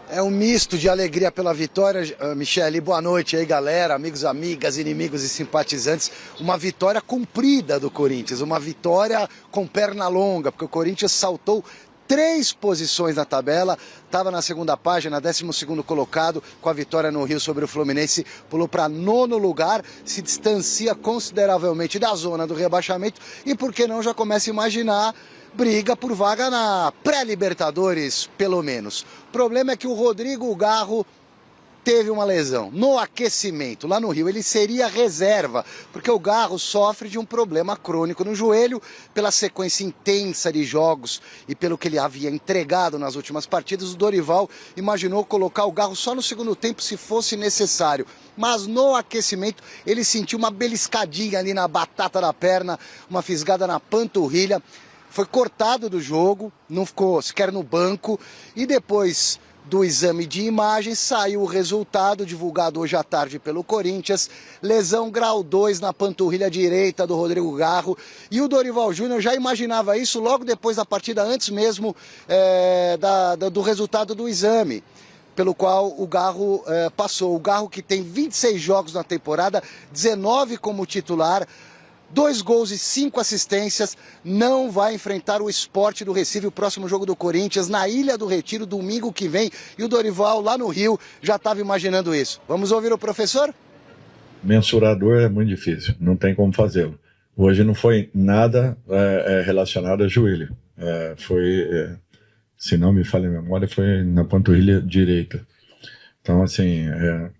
[SPEAKER 8] É um misto de alegria pela vitória, Michele. Boa noite aí, galera, amigos, amigas, inimigos e simpatizantes. Uma vitória cumprida do Corinthians, uma vitória com perna longa, porque o Corinthians saltou 3 posições na tabela, estava na segunda página, 12º colocado, com a vitória no Rio sobre o Fluminense, pulou para 9º lugar, se distancia consideravelmente da zona do rebaixamento e, por que não, já começa a imaginar briga por vaga na pré-Libertadores, pelo menos. O problema é que o Rodrigo Garro teve uma lesão no aquecimento lá no Rio. Ele seria reserva, porque o Garro sofre de um problema crônico no joelho, pela sequência intensa de jogos e pelo que ele havia entregado nas últimas partidas. O Dorival imaginou colocar o Garro só no segundo tempo, se fosse necessário. Mas no aquecimento ele sentiu uma beliscadinha ali na batata da perna, uma fisgada na panturrilha. Foi cortado do jogo, não ficou sequer no banco, e depois do exame de imagens saiu o resultado divulgado hoje à tarde pelo Corinthians: lesão grau 2 na panturrilha direita do Rodrigo Garro. E o Dorival Júnior já imaginava isso logo depois da partida, antes mesmo do resultado do exame, pelo qual o Garro passou. O Garro, que tem 26 jogos na temporada, 19 como titular, 2 gols e 5 assistências, não vai enfrentar o Sport do Recife, o próximo jogo do Corinthians, na Ilha do Retiro, domingo que vem. E o Dorival, lá no Rio, já estava imaginando isso. Vamos ouvir o professor?
[SPEAKER 17] Mensurador é muito difícil, não tem como fazê-lo. Hoje não foi nada relacionado a joelho. Se não me falha a memória, foi na panturrilha direita. Então, assim,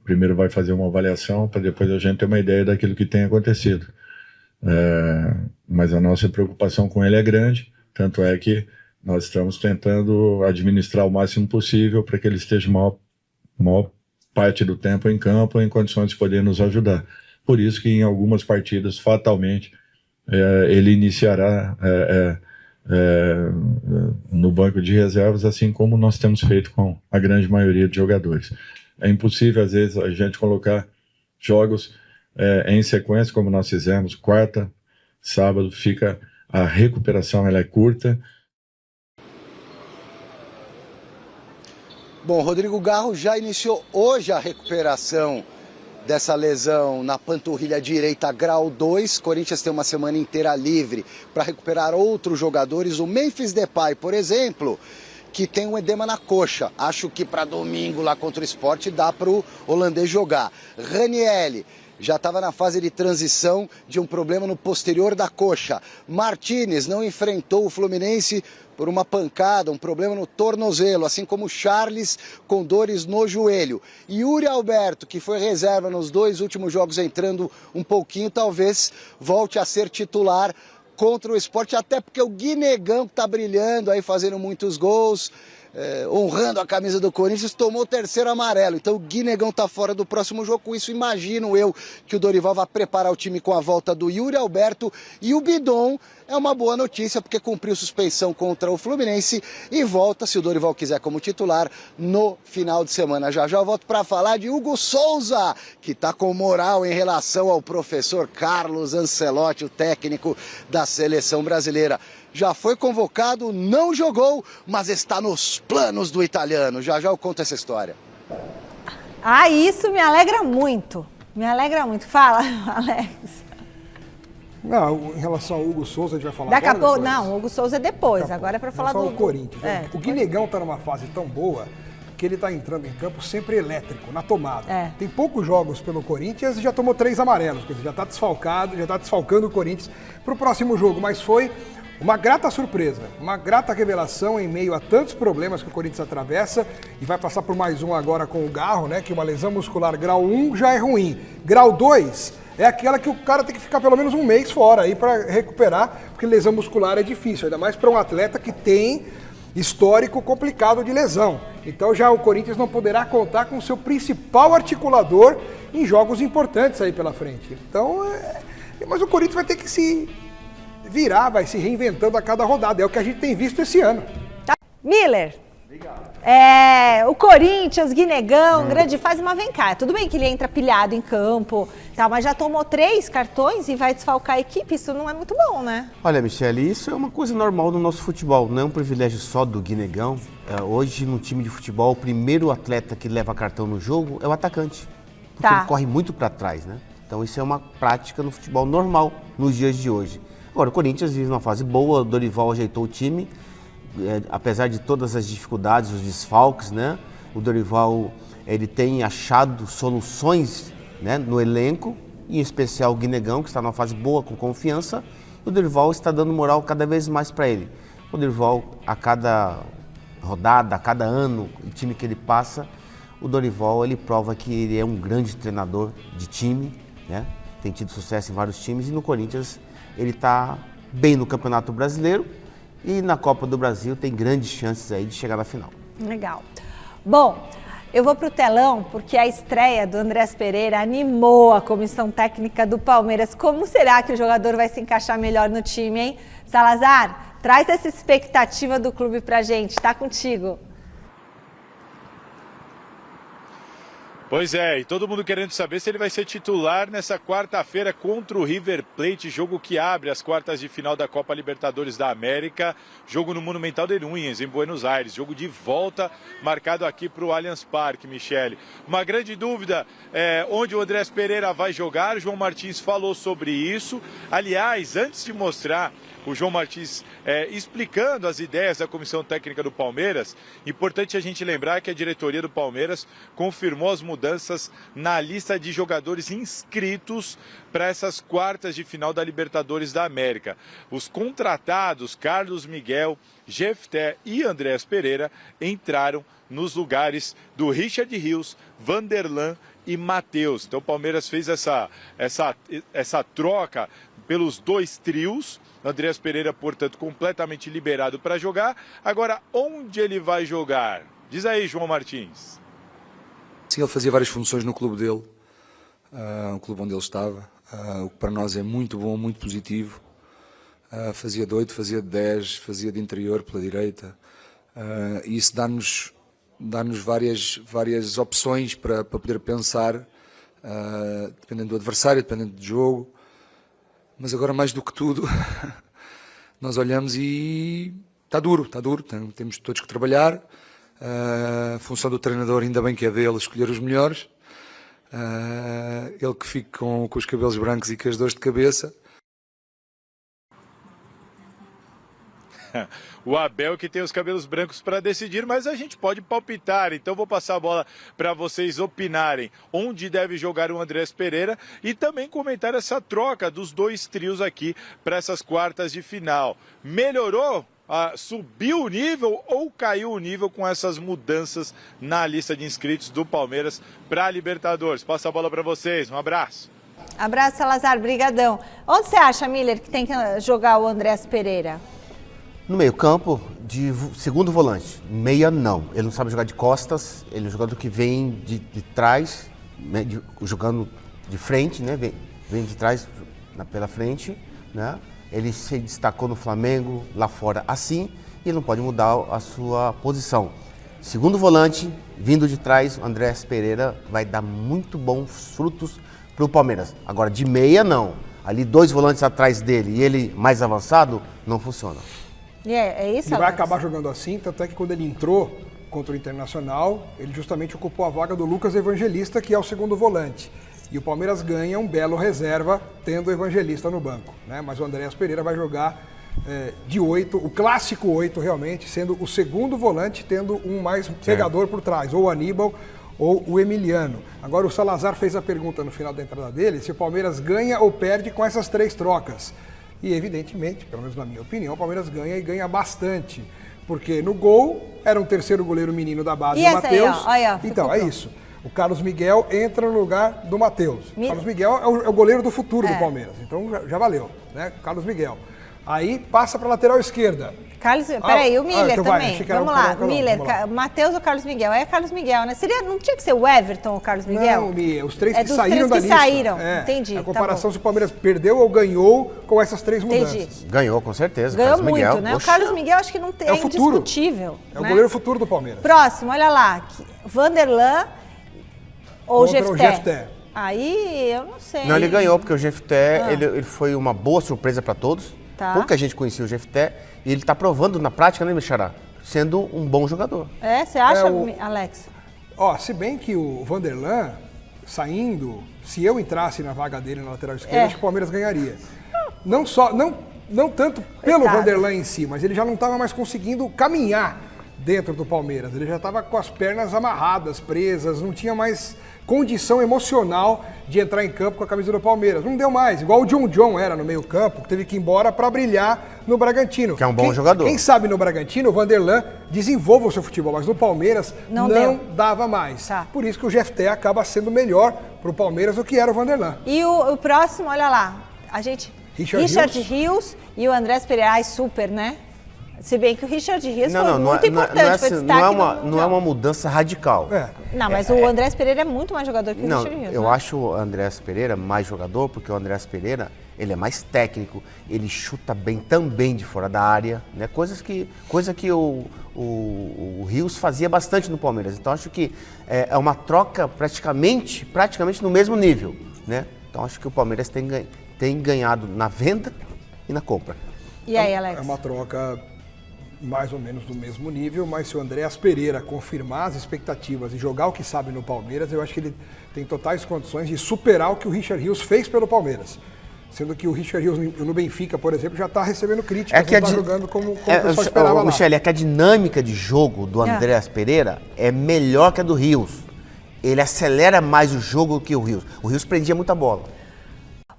[SPEAKER 17] primeiro vai fazer uma avaliação para depois a gente ter uma ideia daquilo que tem acontecido. Mas a nossa preocupação com ele é grande, tanto é que nós estamos tentando administrar o máximo possível para que ele esteja maior parte do tempo em campo, em condições de poder nos ajudar. Por isso que em algumas partidas, fatalmente, ele iniciará no banco de reservas, assim como nós temos feito com a grande maioria de jogadores. É impossível, às vezes, a gente colocar jogos em sequência, como nós fizemos, quarta, sábado, a recuperação ela é curta.
[SPEAKER 8] Bom, Rodrigo Garro já iniciou hoje a recuperação dessa lesão na panturrilha direita, grau 2. Corinthians tem uma semana inteira livre para recuperar outros jogadores. O Memphis Depay, por exemplo, que tem um edema na coxa. Acho que para domingo lá contra o Sport dá para o holandês jogar. Ranieri já estava na fase de transição de um problema no posterior da coxa. Martínez não enfrentou o Fluminense por uma pancada, um problema no tornozelo, assim como Charles, com dores no joelho. E Yuri Alberto, que foi reserva nos 2 últimos jogos, entrando um pouquinho, talvez volte a ser titular contra o Sport, até porque o Guinegão, que está brilhando aí, fazendo muitos gols, honrando a camisa do Corinthians, tomou o 3º amarelo. Então o Guinegão está fora do próximo jogo. Com isso, imagino eu que o Dorival vai preparar o time com a volta do Yuri Alberto. E o Bidon é uma boa notícia, porque cumpriu suspensão contra o Fluminense e volta, se o Dorival quiser, como titular no final de semana. Já eu volto para falar de Hugo Souza, que está com moral em relação ao professor Carlos Ancelotti, o técnico da seleção brasileira. Já foi convocado, não jogou, mas está nos planos do italiano. Já eu conto essa história.
[SPEAKER 1] Ah, isso me alegra muito. Me alegra muito. Fala, Alex.
[SPEAKER 2] Não, em relação ao Hugo Souza, a gente vai falar
[SPEAKER 1] Daqui a pouco,
[SPEAKER 2] depois.
[SPEAKER 1] não, o Hugo Souza é depois. Agora é para falar do
[SPEAKER 2] Corinthians. O Guinegão está numa fase tão boa que ele está entrando em campo sempre elétrico, na tomada. Tem poucos jogos pelo Corinthians e já tomou 3 amarelos. Quer dizer, já está desfalcado, já está desfalcando o Corinthians para o próximo jogo. Mas foi uma grata surpresa, uma grata revelação em meio a tantos problemas que o Corinthians atravessa, e vai passar por mais um agora com o Garro, né? Que uma lesão muscular grau 1 já é ruim. Grau 2 é aquela que o cara tem que ficar pelo menos um mês fora aí para recuperar, porque lesão muscular é difícil, ainda mais para um atleta que tem histórico complicado de lesão. Então já o Corinthians não poderá contar com o seu principal articulador em jogos importantes aí pela frente. Então, mas o Corinthians vai ter que se virar, vai se reinventando a cada rodada. É o que a gente tem visto esse ano.
[SPEAKER 1] Miller. O Corinthians, Guinegão, grande fase, mas vem cá. Tudo bem que ele entra pilhado em campo, tal, mas já tomou 3 cartões e vai desfalcar a equipe. Isso não é muito bom, né?
[SPEAKER 3] Olha, Michele, isso é uma coisa normal no nosso futebol. Não é um privilégio só do Guinegão. Hoje, no time de futebol, o primeiro atleta que leva cartão no jogo é o atacante. Porque ele corre muito para trás, né? Então isso é uma prática no futebol normal nos dias de hoje. Agora, o Corinthians vive uma fase boa, o Dorival ajeitou o time. Apesar de todas as dificuldades, os desfalques, né? O Dorival, ele tem achado soluções, né, no elenco, em especial o Guinegão, que está numa fase boa, com confiança. O Dorival está dando moral cada vez mais para ele. O Dorival, a cada rodada, a cada ano, o time que ele passa, o Dorival, ele prova que ele é um grande treinador de time, né? Tem tido sucesso em vários times, e no Corinthians ele está bem no Campeonato Brasileiro. E na Copa do Brasil tem grandes chances aí de chegar na final.
[SPEAKER 1] Legal. Bom, eu vou pro telão porque a estreia do Andrés Pereira animou a comissão técnica do Palmeiras. Como será que o jogador vai se encaixar melhor no time, hein? Salazar, traz essa expectativa do clube pra gente. Tá contigo.
[SPEAKER 6] Pois é, e todo mundo querendo saber se ele vai ser titular nessa quarta-feira contra o River Plate, jogo que abre as quartas de final da Copa Libertadores da América, jogo no Monumental de Núñez, em Buenos Aires, jogo de volta marcado aqui para o Allianz Parque, Michele. Uma grande dúvida é onde o Andrés Pereira vai jogar, o João Martins falou sobre isso. Aliás, antes de mostrar o João Martins explicando as ideias da comissão técnica do Palmeiras, importante a gente lembrar que a diretoria do Palmeiras confirmou as mudanças na lista de jogadores inscritos para essas quartas de final da Libertadores da América. Os contratados, Carlos Miguel, Jefté e Andrés Pereira, entraram nos lugares do Richard Rios, Vanderlan e Matheus. Então o Palmeiras fez essa troca pelos 2 trios. Andrés Pereira, portanto, completamente liberado para jogar. Agora, onde ele vai jogar? Diz aí, João Martins.
[SPEAKER 16] Sim, ele fazia várias funções no clube dele, o clube onde ele estava, o que para nós é muito bom, muito positivo. Fazia de 8, fazia de 10, fazia de interior pela direita. E isso dá-nos várias opções para poder pensar, dependendo do adversário, dependendo do jogo. Mas agora, mais do que tudo, nós olhamos e está duro. Temos todos que trabalhar. A função do treinador, ainda bem que é dele, escolher os melhores. Ele que fica com os cabelos brancos e com as dores de cabeça.
[SPEAKER 6] O Abel que tem os cabelos brancos para decidir, mas a gente pode palpitar. Então vou passar a bola para vocês opinarem onde deve jogar o Andrés Pereira e também comentar essa troca dos 2 trios aqui para essas quartas de final. Melhorou? Subiu o nível ou caiu o nível com essas mudanças na lista de inscritos do Palmeiras para a Libertadores? Passa a bola para vocês. Um abraço.
[SPEAKER 1] Abraço, Salazar. Brigadão. Onde você acha, Miller, que tem que jogar o Andrés Pereira?
[SPEAKER 3] No meio-campo, de segundo volante. Meia, não. Ele não sabe jogar de costas, ele é um jogador que vem de trás, né, jogando de frente, né? Vem de trás pela frente, né? Ele se destacou no Flamengo, lá fora assim, e ele não pode mudar a sua posição. Segundo volante, vindo de trás, o Andrés Pereira vai dar muito bons frutos para o Palmeiras. Agora, de meia, não. Ali 2 volantes atrás dele e ele mais avançado, não funciona.
[SPEAKER 1] É isso,
[SPEAKER 2] ele vai acabar jogando assim, tanto é que quando ele entrou contra o Internacional, ele justamente ocupou a vaga do Lucas Evangelista, que é o segundo volante. E o Palmeiras ganha um belo reserva tendo o Evangelista no banco, né? Mas o Andrés Pereira vai jogar de 8, o clássico 8 realmente, sendo o segundo volante, tendo um mais pegador por trás, ou o Aníbal ou o Emiliano. Agora o Salazar fez a pergunta no final da entrada dele, se o Palmeiras ganha ou perde com essas 3 trocas. E evidentemente, pelo menos na minha opinião, o Palmeiras ganha e ganha bastante. Porque no gol era um terceiro goleiro menino da base, o Matheus. Então, é isso. O Carlos Miguel entra no lugar do Matheus. O Carlos Miguel é o goleiro do futuro do Palmeiras. Então já valeu, né? Carlos Miguel. Aí passa para a lateral esquerda.
[SPEAKER 1] Carlos, peraí, o Miller
[SPEAKER 2] então
[SPEAKER 1] também.
[SPEAKER 2] Vamos
[SPEAKER 1] lá, Miller, Matheus ou Carlos Miguel? É Carlos Miguel, né? Não tinha que ser o Everton ou o Carlos Miguel?
[SPEAKER 2] Não, Mia, os três que saíram da lista.
[SPEAKER 1] Saíram, entendi.
[SPEAKER 2] A comparação se o Palmeiras perdeu ou ganhou com essas 3 mudanças.
[SPEAKER 1] Entendi.
[SPEAKER 3] Ganhou, com certeza.
[SPEAKER 1] Ganhou
[SPEAKER 3] Carlos
[SPEAKER 1] muito,
[SPEAKER 3] Miguel.
[SPEAKER 1] né? O Carlos Miguel acho que não tem, é indiscutível.
[SPEAKER 2] É o goleiro futuro do Palmeiras.
[SPEAKER 1] Próximo, olha lá. Vanderlan ou Jefté? Aí, eu não sei.
[SPEAKER 3] Não, ele ganhou, porque o Jefté, ele foi uma boa surpresa para todos.
[SPEAKER 1] Tá.
[SPEAKER 3] Pouca gente conhecia o Jefté. E ele está provando na prática, né, Michará? Sendo um bom jogador.
[SPEAKER 1] Você acha, Alex?
[SPEAKER 2] Se bem que o Vanderlan, saindo, se eu entrasse na vaga dele na lateral esquerda, acho que o Palmeiras ganharia. Não tanto pelo Vanderlan em si, mas ele já não estava mais conseguindo caminhar dentro do Palmeiras. Ele já estava com as pernas amarradas, presas, não tinha mais condição emocional de entrar em campo com a camisa do Palmeiras. Não deu mais, igual o John era no meio campo, que teve que ir embora para brilhar no Bragantino.
[SPEAKER 3] Que é um bom jogador.
[SPEAKER 2] Quem sabe no Bragantino, o Vanderlan desenvolva o seu futebol, mas no Palmeiras não dava mais. Por isso que o Jefté acaba sendo melhor para o Palmeiras do que era o Vanderlan.
[SPEAKER 1] E o próximo, olha lá, Richard Rios e o Andrés Pereira, super, né? Se bem que o Richard Rios foi muito importante, foi destaque
[SPEAKER 3] não é uma mudança radical.
[SPEAKER 1] Não, mas o Andrés Pereira é muito mais jogador que o Richard Rios.
[SPEAKER 3] Eu acho o Andrés Pereira mais jogador, porque o Andrés Pereira, ele é mais técnico, ele chuta bem também de fora da área, né? Coisa que o Rios fazia bastante no Palmeiras. Então acho que é uma troca praticamente no mesmo nível, né? Então acho que o Palmeiras tem ganhado na venda e na compra.
[SPEAKER 1] E aí, Alex?
[SPEAKER 2] É uma troca mais ou menos do mesmo nível, mas se o Andrés Pereira confirmar as expectativas e jogar o que sabe no Palmeiras, eu acho que ele tem totais condições de superar o que o Richard Rios fez pelo Palmeiras. Sendo que o Richard Rios no Benfica, por exemplo, já está recebendo críticas, não está jogando como o pessoal esperava lá.
[SPEAKER 3] Michele, é que a dinâmica de jogo do Andrés Pereira é melhor que a do Rios. Ele acelera mais o jogo que o Rios. O Rios prendia muita bola.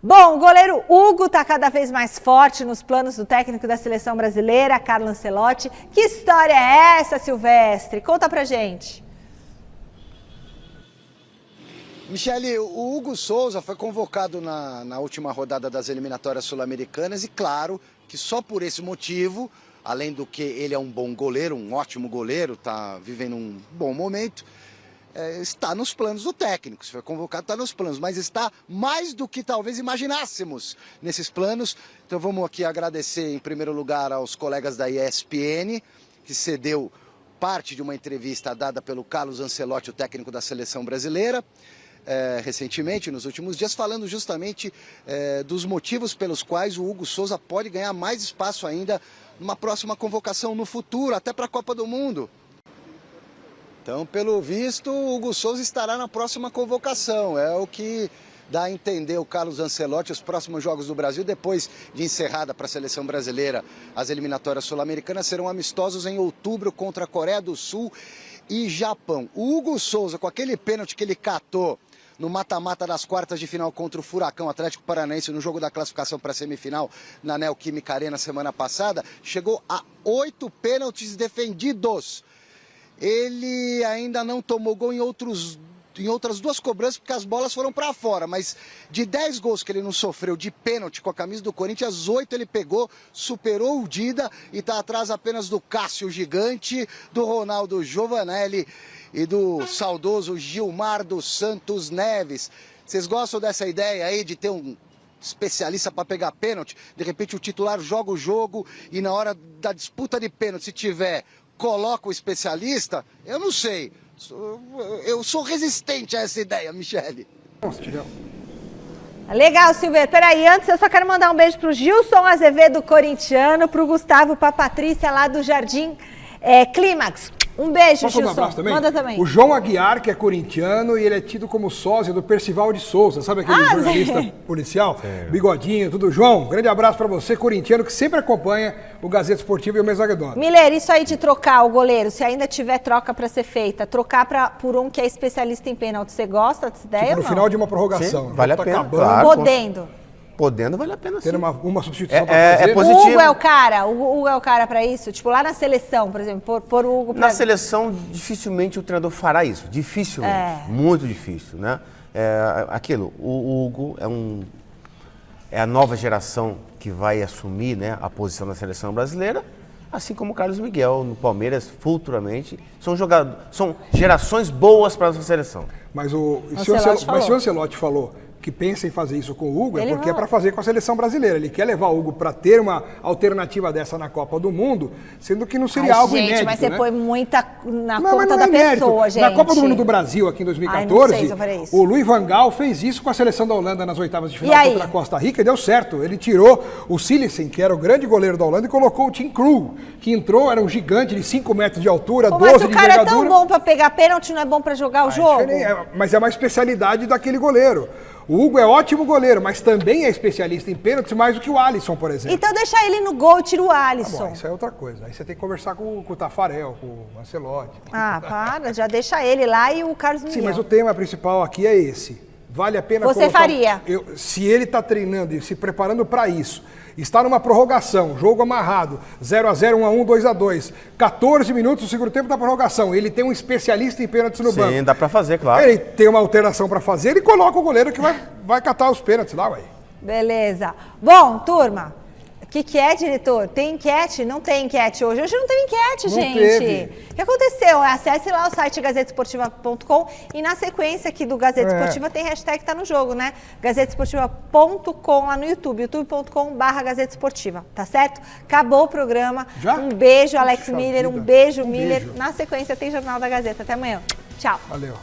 [SPEAKER 1] Bom, o goleiro Hugo está cada vez mais forte nos planos do técnico da seleção brasileira, Carlo Ancelotti. Que história é essa, Silvestre? Conta pra gente.
[SPEAKER 8] Michele, o Hugo Souza foi convocado na última rodada das eliminatórias sul-americanas e claro que só por esse motivo, além do que ele é um bom goleiro, um ótimo goleiro, está vivendo um bom momento, está nos planos do técnico. Se foi convocado, está nos planos, mas está mais do que talvez imaginássemos nesses planos. Então vamos aqui agradecer em primeiro lugar aos colegas da ESPN, que cedeu parte de uma entrevista dada pelo Carlos Ancelotti, o técnico da seleção brasileira, recentemente, nos últimos dias, falando justamente dos motivos pelos quais o Hugo Souza pode ganhar mais espaço ainda numa próxima convocação no futuro, até para a Copa do Mundo. Então, pelo visto, o Hugo Souza estará na próxima convocação. É o que dá a entender o Carlos Ancelotti. Os próximos jogos do Brasil, depois de encerrada para a seleção brasileira, as eliminatórias sul-americanas serão amistosos em outubro contra a Coreia do Sul e Japão. O Hugo Souza, com aquele pênalti que ele catou no mata-mata das quartas de final contra o Furacão Atlético Paranaense no jogo da classificação para a semifinal na Neoquímica Arena semana passada, chegou a 8 pênaltis defendidos. Ele ainda não tomou gol em outras 2 cobranças, porque as bolas foram para fora. Mas de 10 gols que ele não sofreu de pênalti com a camisa do Corinthians, 8 ele pegou, superou o Dida e está atrás apenas do Cássio Gigante, do Ronaldo Giovanelli e do saudoso Gilmar dos Santos Neves. Vocês gostam dessa ideia aí de ter um especialista para pegar pênalti? De repente o titular joga o jogo e na hora da disputa de pênalti, se tiver... coloca o especialista, eu não sei. Eu sou resistente a essa ideia, Michele.
[SPEAKER 1] Legal, Silveira. Peraí, antes eu só quero mandar um beijo pro Gilson Azevedo, corintiano, pro Gustavo, pra Patrícia lá do Jardim Clímax. Um beijo,
[SPEAKER 2] Posso
[SPEAKER 1] Gilson.
[SPEAKER 2] Um abraço também?
[SPEAKER 1] Manda também.
[SPEAKER 2] O João Aguiar, que é corintiano, e ele é tido como sósia do Percival de Souza. Sabe aquele jornalista policial? Sim. Bigodinho, tudo. João, um grande abraço pra você, corintiano, que sempre acompanha o Gazeta Esportiva e o Mesa Redonda.
[SPEAKER 1] Miller, isso aí de trocar o goleiro, se ainda tiver troca pra ser feita, trocar por um que é especialista em pênalti, você gosta dessa ideia ou não?
[SPEAKER 2] No final de uma prorrogação.
[SPEAKER 3] Sim, vale a pena.
[SPEAKER 1] Claro,
[SPEAKER 3] Podendo, vale a pena sim.
[SPEAKER 2] Ter uma substituição pra fazer.
[SPEAKER 1] É positivo. O Hugo é o cara pra isso? Tipo, lá na seleção, por exemplo, pôr o Hugo pra...
[SPEAKER 3] Na seleção, dificilmente o treinador fará isso. Dificilmente. Muito difícil, né? O Hugo é a nova geração que vai assumir, né, a posição da seleção brasileira, assim como o Carlos Miguel no Palmeiras futuramente. São gerações boas para a nossa seleção.
[SPEAKER 2] Mas se o Ancelotti falou que pensa em fazer isso com o Hugo, é porque é para fazer com a seleção brasileira. Ele quer levar o Hugo para ter uma alternativa dessa na Copa do Mundo, sendo que não seria algo inédito,
[SPEAKER 1] mas você põe muita na
[SPEAKER 2] não,
[SPEAKER 1] conta da pessoa, gente.
[SPEAKER 2] Na Copa do Mundo do Brasil, aqui em 2014,
[SPEAKER 1] não sei se eu farei isso.
[SPEAKER 2] o Louis van Gaal fez isso com a seleção da Holanda nas oitavas de final contra a Costa Rica e deu certo. Ele tirou o Sillissen, que era o grande goleiro da Holanda, e colocou o Tim Krul, que entrou, era um gigante de 5 metros de altura, 12 de envergadura.
[SPEAKER 1] Mas o cara é tão bom para pegar pênalti, não é bom para jogar o jogo?
[SPEAKER 2] Mas é uma especialidade daquele goleiro. O Hugo é ótimo goleiro, mas também é especialista em pênaltis mais do que o Alisson, por exemplo.
[SPEAKER 1] Então deixa ele no gol e tira o Alisson.
[SPEAKER 2] Bom, isso é outra coisa. Aí você tem que conversar com o Tafarel, com o Ancelotti.
[SPEAKER 1] Para, já deixa ele lá e o Carlos Miguel.
[SPEAKER 2] Sim, mas o tema principal aqui é esse. Vale a pena
[SPEAKER 1] Você faria?
[SPEAKER 2] Se ele está treinando e se preparando para isso, está numa prorrogação, jogo amarrado, 0-0, 1-1, 2-2, 14 minutos do segundo tempo da prorrogação, ele tem um especialista em pênaltis no banco.
[SPEAKER 3] Sim, dá para fazer, claro.
[SPEAKER 2] Ele tem uma alteração para fazer, ele coloca o goleiro que vai catar os pênaltis lá, ué.
[SPEAKER 1] Beleza. Bom, turma, o que é, diretor? Tem enquete? Não tem enquete hoje. Hoje não teve enquete, gente.
[SPEAKER 2] Teve.
[SPEAKER 1] O que aconteceu? Acesse lá o site gazetesportiva.com e na sequência aqui do Gazeta Esportiva tem hashtag Tá no Jogo, né? gazetesportiva.com lá no YouTube, youtube.com/Gazeta Esportiva, tá certo? Acabou o programa.
[SPEAKER 2] Já?
[SPEAKER 1] Um beijo, Alex Miller, um beijo, Miller. Na sequência tem Jornal da Gazeta. Até amanhã. Tchau.
[SPEAKER 2] Valeu.